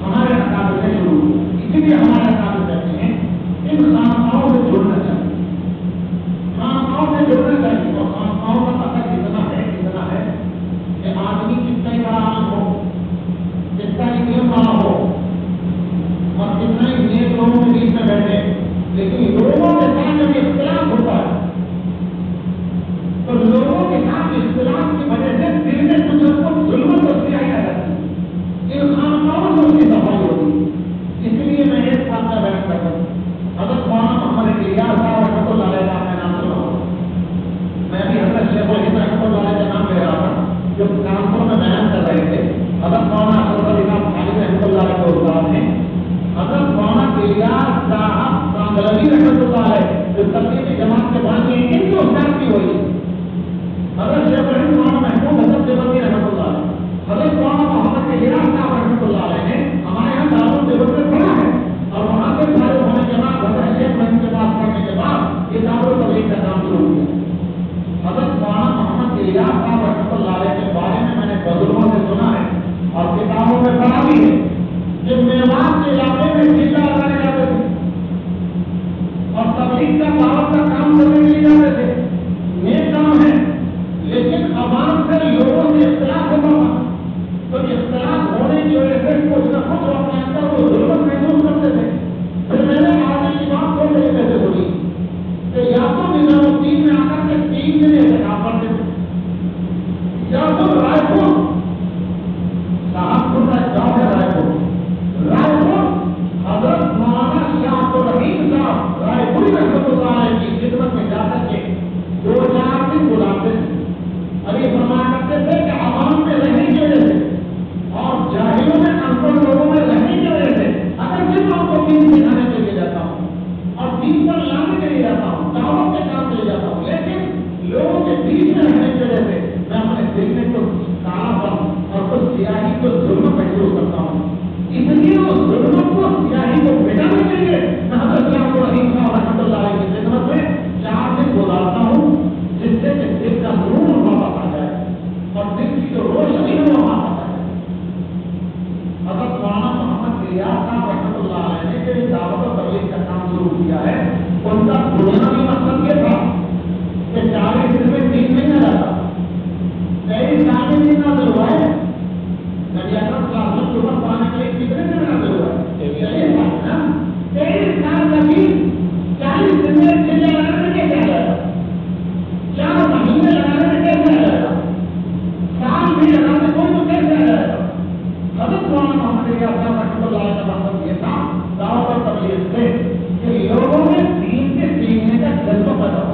ہمارے اکابر سے شروع ہوا. اسی لیے ہمارے اکابر کہتے ہیں ان خانقاہوں سے جڑنا چاہیے, خانقاہوں سے جڑنا چاہیے. اور خانقاہوں کا اثر اتنا ہے کہ آدمی کتنا ہی بڑا عالم ہو, کتنا ہی علم والا ہو اور کتنا ہی نیک لوگوں کے بیچ میں بیٹھے, لیکن لوگوں کے ساتھ جب اختلاف ہوتا ہے تو لوگوں کے ساتھ اختلاف کی وجہ سے دل میں کچھ ظلم و سیاہی آ جاتی ہے. ان خانقاہوں سے اس کی صفائی ہوتی ہے. اس لیے میں ایک بات کا بیان کرتا ہوں. حضرت مولانا محمد الیاس صاحب رحمۃ اللہ علیہ کا نام سنا ہوں. میں بھی حضرت شیخ الہند رحمۃ اللہ علیہ کا نام لے رہا تھا جو کانپور میں بیان کر رہے تھے. حضرت مولانا اشرف علی صاحب خالد رحمۃ اللہ علیہ کے استاد ہیں. حضرت مولانا الیاس صاحب کانگلوی رحمۃ اللہ علیہ جو تبلیغی جماعت کے بانی ہیں, ان کی استاد کی ہوئی. حضرت شیخ الہند مولانا محمود حضرت دیوبندی رحمۃ اللہ علیہ, حضرت مولانا محمد الیاس صاحب رحمۃ اللہ علیہ نے ہمارے یہاں دارالعلوم دیوبند میں پڑھا ہے, اور وہاں سے فارغ ہونے کے بعد حضرت شیخ الہند کے پاس پڑھنے کے بعد یہ دارالعلوم تبلیغ کا کام شروع کیا. حضرت مولانا محمد الیاس صاحب رحمۃ اللہ علیہ کے بارے میں نے بزرگوں سے سنا ہے اور کتابوں میں پڑھا بھی ہے کہ میوات کے علاقے میں چیزیں لگانے جاتے تھے اور تبلیغ کا دعوت کا کام کرنے کے لیے جاتے تھے. نیک کام ہے, لیکن عوام سے لوگوں سے اختلاف ہوتا تھا تو اختلاف ہونے کی وجہ سے کچھ نہ کچھ اپنے اندر وہ ضرورت محسوس کرتے تھے. پھر میں نے آگے کی بات کو میرے کیسے سنی کہ یا تو نظام الدین میں آ کر کے 3 دن احتجاج کرتے تھے, یا تو رائے پور صاحب پور کا گاؤں ہے, رائے پور حضرت مولانا شاہ عبد الرحیم صاحب رائے پوری رحمۃ اللہ علیہ کی خدمت میں جا کر کے 2-4 دن بلاتے تھے. ابھی فرمایا کرتے تھے کہ عوام میں رہنے کی وجہ سے اور جاہلوں میں ان پڑھ لوگوں میں رہنے کی وجہ سے اگر میں آپ کو دین سکھانے کے لیے جاتا ہوں اور دین پر لانے کے لیے جاتا ہوں, دعوت کے کام کے لیے جاتا ہوں, لیکن لوگوں کے بیچ میں رہنے کی وجہ سے میں اپنے دل میں کچھ کالا پن اور کچھ سیاہی کو ظلم محسوس کرتا ہوں. اس لیے اس ظلم کو سیاہی کو مٹانے کے لیے میں حضرت شاہ عبد الرحیم صاحب رحمۃ اللہ علیہ کی خدمت میں 4 دن گزارتا ہوں, جس سے کہ دل کا نور واپس آ جائے اور دل کی جو روشنی ہے وہ واپس آ جائے. حضرت مولانا محمد الیاس صاحب رحمۃ اللہ علیہ نے جو دعوت و تبلیغ کا کام شروع کیا ہے, ان کا بنیادی مقصد یہ تھا کہ 40 دن میں 3 مہینے رہتا, 23 سال میں کتنا دل ہوا ہے, نبی اکرم صلی اللہ علیہ وسلم صبح پڑھانے کے لیے کتنے دن میں دل ہوا ہے, 23 سال لگی, 40 دن میں چلے لگانے میں کیسے آ جائے گا, 4 مہینے لگانے میں کیسے آ جائے گا, سال بھی لگانے کوئی تو کیسے آ جائے گا. حضرت مولانا محمد الیاس صاحب رحمۃ اللہ علیہ کا مقصد یہ تھا دعوت اور تبلیغ سے کہ لوگوں میں دین کے سیکھنے کا جذبہ پیدا ہو.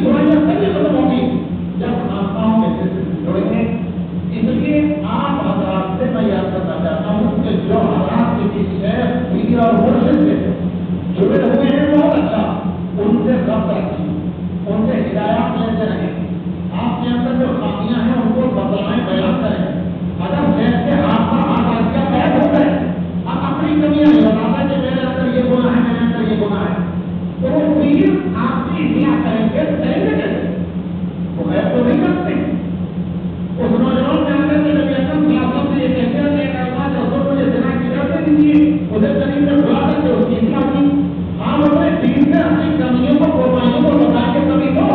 برائیاں کبھی ختم ہوگی جب آسماؤں میں سے جڑیں گے. اس لیے آپ حضرات سے میں یاد کرنا چاہتا ہوں کہ جو حضرات کسی شیخ پیر اور مرشد سے جڑے ہوئے ہیں بہت اچھا, ان سے ربط رکھیں, ان سے ہدایات لیتے رہیں. آپ کے اندر جو خامیاں ہیں ان کو بتلائیں, بیان کریں. اگر شیخ کے ہاتھ پر ہاتھ رکھ کے بیٹھ ہو گئے, آپ اپنی کمیاں نہیں بتاتا کہ میرے اندر یہ گناہ ہے, میرے اندر یہ گناہ ہے, تو وہ پیر آپ کی اصلاح کریں گے, کریں گے کیسے؟ وہ غیر تو نہیں کرتے. اس نوجوان نے آگے سے نبی اکرم صلی اللہ علیہ وسلم سے یہ کہتے ہیں کہ اللہ رسول مجھے زنا کی اجازت دیجیے, مجھے زمین میں بلا کر کے اس کی اصلاح کی. آپ اپنے دین سے اپنی کمیوں کو, قربانیوں کو بتا کے کمی دو.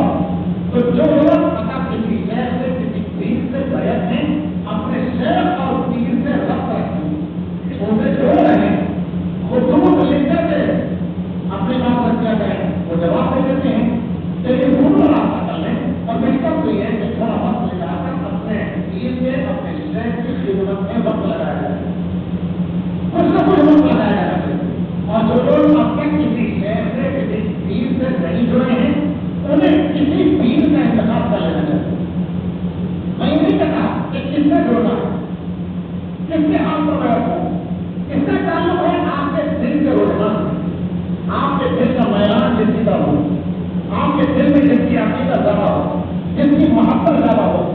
تو جو لوگ پتا کسی شہر سے, کسی دین سے بیعت ہیں, اپنے شیخ اور دین سے ربط رکھیں, ان سے جڑ رہے ہیں, خطوط لکھ کر اپنی بات رکھ کیا کریں. وہ جواب دے دیتے ہیں کہ یہ پورا راستہ کر لیں, اور بہتر تو یہ ہے کہ تھوڑا وقت لگا کر اپنے دین میں, اپنے شیخ کی خدمت میں وقت لگایا جائے, کچھ نہ کچھ وقت لگایا جائے. اور جو لوگ اب تک کسی شہر سے, کسی دین سے نہیں جڑے ہیں, انہیں کسی دین کا انتخاب کر لینا چاہیے. میں یہ نہیں کہتا کہ کس سے جڑنا ہے, کس سے آپ کو بیٹھ ہو, کس سے تعلق ہے آپ کے دل کے رجحان, آپ کے دل کا میدان جس کی طرح ہو, آپ کے دل میں جس کی عقیدت زیادہ ہو, جس کی محبت زیادہ ہو,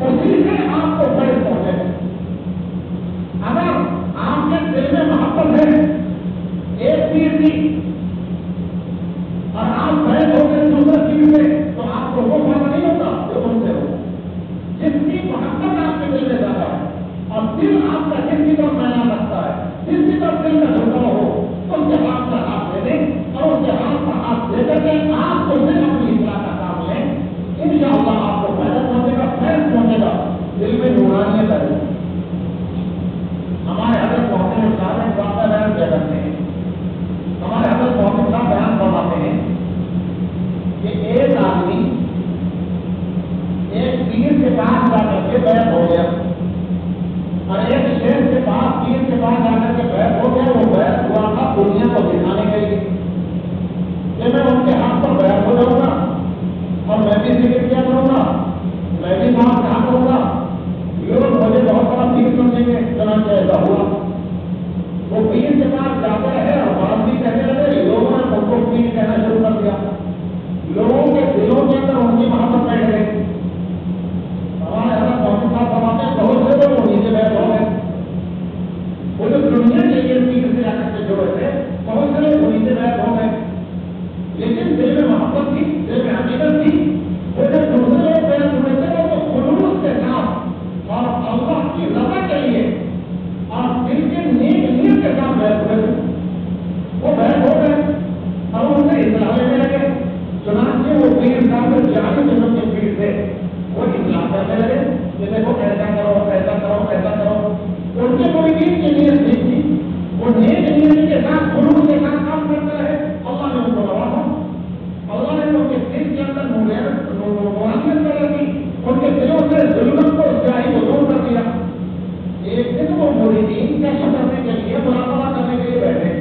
اسی سے آپ کو فیض پہنچے. اگر آپ کے دل میں محبت ہے ایک پیر کی, اور آپ فیض ہو گئے دوسرے پیر سے, تو آپ کو وہ فائدہ نہیں ہوتا جو ان سے ہو. جس کی محبت آپ کے دل میں زیادہ ہے, اور دل آپ کا جس کی طرف میدان رکھتا ہے, جس کی طرف دل کا جھکاؤ ہو, اس کے ہاتھ پر ہاتھ دے دیں, اور اس کے ہاتھ پر ہاتھ دے کر کے آپ کو دل اپنی اصلاح کا کام لیں. انشاءاللہ آپ کو فائدہ پہنچے گا, فیض پہنچے گا, دل میں نورانیت آئے گی. ہمارے حضرت محمد صاحب ایک واقعہ بیان کیا کرتے ہیں. ہمارے حضرت محمد صاحب بیان فرماتے ہیں کہ ایک آدمی ایک پیر کے پاس جا کر کے بیعت ہو گیا, اور ایک شیخ کے پاس, پیر کے پاس جا کر کے بیعت ہو گیا. وہ بیعت ہوا تھا دنیا کو دکھانے کے لیے کہ میں ان کے ہاتھ پر بیعت ہو جاؤں گا, اور میں بھی ذکر کیا کروں گا, میں بھی وہاں کہا کروں گا, لوگ مجھے بہت بڑا پیر سمجھیں گے. چنانچہ ایسا ہوا. وہ پیر کے پاس جاتا ہے اور بات بھی کہنے لگے. لوگوں نے ان کو پیر کہنا شروع کر دیا. لوگوں کے دلوں کے اندر ان کی محبت بیٹھ گئی. ہمارے حضرت محمد صاحب فرماتے ہیں بہت سے لوگ انہیں سے بیٹھ ہو گئے. وہ جو دنیا کے لیے پیر سے جا کر کے جڑے تھے, بہت سے لوگ انہیں سے بیٹھ ہو گئے. لیکن دل میں محبت تھی, دل میں عقیدت تھی. وہ جو دوسرے لوگ بیٹھ ہوئے تھے وہ خلوص کے ساتھ اور اللہ کی رضا کے لیے اور دل کے نیک نیت کے ساتھ بیٹھ ہوئے تھے. وہ بیٹھ ہو گئے اور ان سے اصلاح لینے لگے. چنانچہ وہ پیر صاحب جو 40 جنوں کے پیر تھے, وہ اصلاح کرنے لگے کہ دیکھو ایسا کرو, ایسا کرو, ایسا کرو. ان کے مریدین کی نیت ٹھیک تھی, وہ نیک نیت کے ساتھ خلوص کے ساتھ کام کرتے رہے. اللہ نے ان کو نوازا, اللہ نے ان کے دل کے اندر نورانیت کر رکھی, ان کے دلوں سے ظلمت کو, سیاہی کو دور کر دیا. ایک دن وہ مریدین کشف کرنے کے لیے, مراقبہ کرنے کے لیے بیٹھے.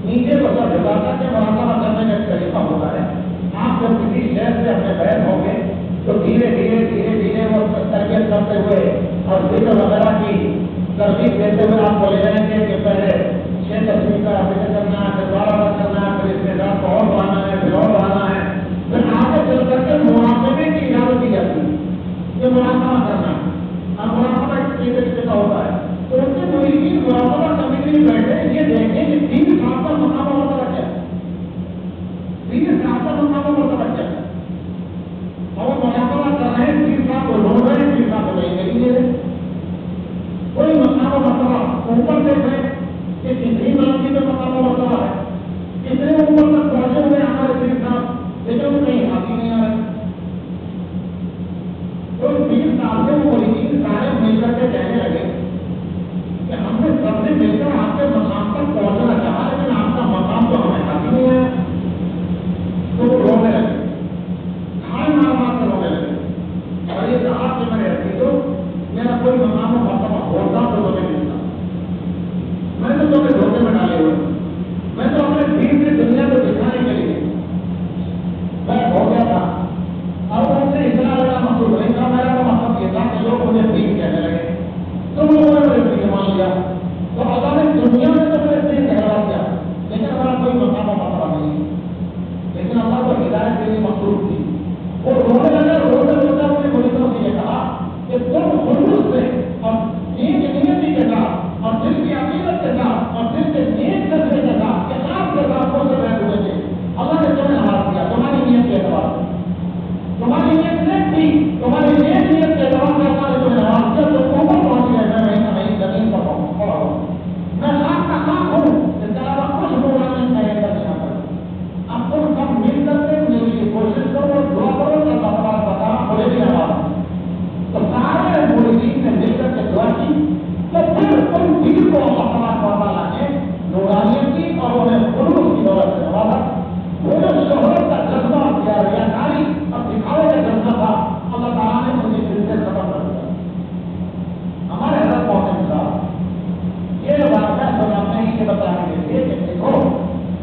نیچے بسا جگاتا کہ مراقبہ کرنے کا ایک طریقہ ہوتا ہے. آپ جب کسی شہر سے اپنے بیٹھ ہوں گے تو دھیرے دھیرے دھیرے دھیرے وہ تربیت کرتے ہوئے اور ذکر وغیرہ کی ترغیب دیتے ہوئے آپ کو لے جائیں گے کہ پہلے 6 تصویر کا ذکر کرنا ہے, پھر 12 کرنا ہے, پھر اس کے ساتھ اور بڑھانا ہے, پھر اور بڑھانا ہے. پھر آگے چل کر کے مراقبے کی اجازت دی جاتی ہے. یہ مراقبہ کرنا ہے. اب مراقبہ ایک طریقے کا ہوتا ہے. تو ان کے مریدین مراقبہ کرنے کے لیے بیٹھے, یہ دیکھیں کہ 3 سال کا مقام ہوتا رکھا ہے, 3 سال کا مقام ہوتا رکھا ہے. اور مراقبہ کر رہے ہیں, 3 سال کو لوگ رہے ہیں, 3 سال کو نہیں کہیں گے. کوئی مقام و مرتبہ اوپر دیکھ رہے کہ کتنی مرضی میں مقام و مرتبہ ہے, کتنے اوپر تک پہنچے ہوئے ہمارے 3 سال, لیکن وہ کہیں حاصل نہیں آ رہے. تو 3 سال سے وہ مریدین سارے مل کر کے کہنے لگے کہ ہم نے سب سے مل کر آپ کے مقام تک پہنچنا چاہا, لیکن آپ کا مقام تو ہمیں حاصل نہیں آیا. تو وہ رونے لگے, کھائے مار کر رونے لگے, اور یہ کہا کہ میں رہتی تو میرا کوئی مقام و مرتبہ ہوتا تو تمہیں ملتا. میں تو تمہیں دھوکے میں ڈالے ہوئے, میں تو اپنے دین سے دنیا کو دکھانے کے لیے میں ہو گیا تھا. اب ان سے اتنا بڑا محسوس نہیں تھا. میرا تو مطلب یہ تھا کہ لوگ مجھے پیر کہنے لگے. تم لوگوں نے مجھے پیر مان لیا. تو اللہ نے دنیا میں تو مجھے پیر کہلا دیا, لیکن ہمارا کوئی مقام مسئلہ نہیں. لیکن اللہ کو ہدایت کے لیے مخلوق تھی. وہ رونے لگا. روتے روتے اپنے مریدوں سے یہ کہا کہ تم خلوص سے اور نیک نیتی کے ساتھ اور دل کی عقیدت کے ساتھ اور دل کے نیک جذبے کے ساتھ اخلاص کے ساتھ وہ سے بیٹھ ہوئے تھے. اللہ نے تمہیں ہار دیا تمہاری نیت کے اعتبار سے. تمہاری نیت نیک تھی. تمہاری نیک نیت کے اعتبار سے اللہ نے تمہیں ہار دیا. تو اوپر پہنچ گئے. میں نہیں زمین پر پڑا ہوں. میں خاک کا خاک ہوں. اس کے علاوہ کچھ لوگ نہیں کرنا پڑا. اب تم سب مل کر کے میرے لیے کوشش کرو, دعا کرو کہ اللہ تعالیٰ بتا مجھے بھی آواز. تو سارے مریدین نے مل کر کے دعا کی. تو پھر ان دل کو اللہ تعالیٰ نے نورانیت کی اور انہیں خلوص کی دولت سے نوازا. وہ جو شہرت کا جذبہ کیا ریاکاری اور دکھاوے کا جذبہ تھا, اللہ تعالیٰ نے ان کے دل سے ختم کر دیا. ہمارے حضرت محمد صاحب یہ واقعہ سناتے ہیں کہ بتانے کے لیے کہ دیکھو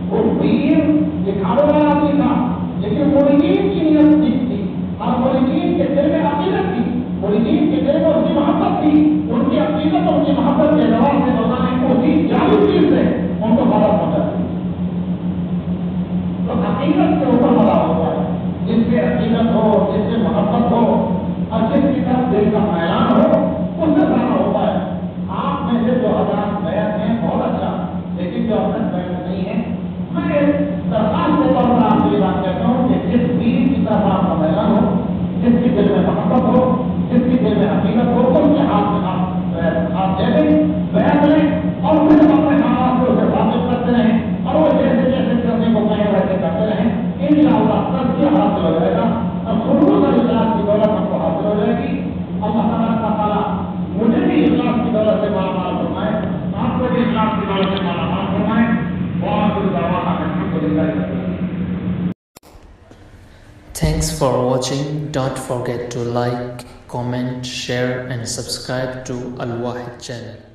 وہ پیر دکھاوے والا آدمی تھا, لیکن مریدین کی نیت ٹھیک تھی اور مریدین کے دل میں عقیدت تھی. مریدین کے دل میں اس کی محبت تھی. ان کی عقیدت اور ان کی محبت کے جواب سے اللہ نے اسی جعلی چیز سے ان کو فائدہ پہنچا دیا. تو عقیدت کے اوپر بڑا ہوتا ہے. جس سے عقیدت ہو, جس سے محبت ہو اور جس کی طرف دل کا میلان ہو, اس سے بڑا ہوتا ہے. آپ میں سے جو حضرات بیعت ہیں بہت اچھا, لیکن جو حضرت بیعت نہیں ہے, میں درخواست کے طور پر آپ سے یہ بات کہتا ہوں کہ جس پیر کی طرف آپ کا میلان ہو, جس کی دل میں محبت ہو, جس کی دل میں حقیقت ہو, اس کے ہاتھ میں آپ دے دیں, بیعت لیں اور پھر اپنے حالات کو اسے ثابت کرتے رہیں اور وہ جیسے جیسے کرنے کو کہیں ویسے کرتے رہیں. انشاءاللہ تزکیہ حاصل ہو جائے گا اور خلوص اور اخلاص کی دولت ہم کو حاصل ہو جائے گی. اللہ تعالیٰ مجھے بھی اخلاص کی دولت سے مالا مال فرمائے, آپ کو بھی اخلاص کی دولت سے مالا مال فرمائے. وآخر دعوانا الحمدللہ. Thanks for watching. Don't forget to like, comment, share and subscribe to Al Wahid channel.